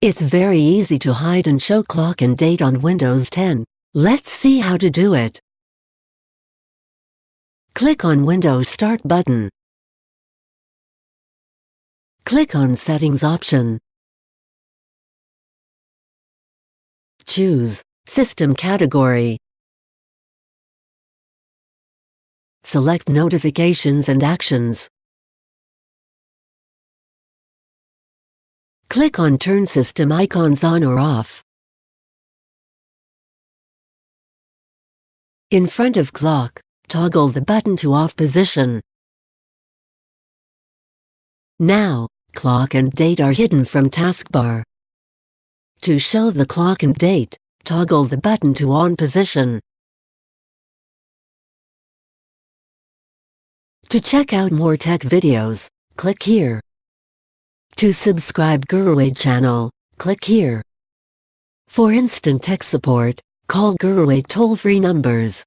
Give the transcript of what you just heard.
It's very easy to hide and show clock and date on Windows 10. Let's see how to do it. Click on Windows Start button. Click on Settings option. Choose System category. Select Notifications and Actions. Click on Turn System icons on or off. In front of clock, toggle the button to off position. Now, clock and date are hidden from taskbar. To show the clock and date, toggle the button to on position. To check out more tech videos, click here. To subscribe GuruAid channel, click here. For instant tech support, call GuruAid toll-free numbers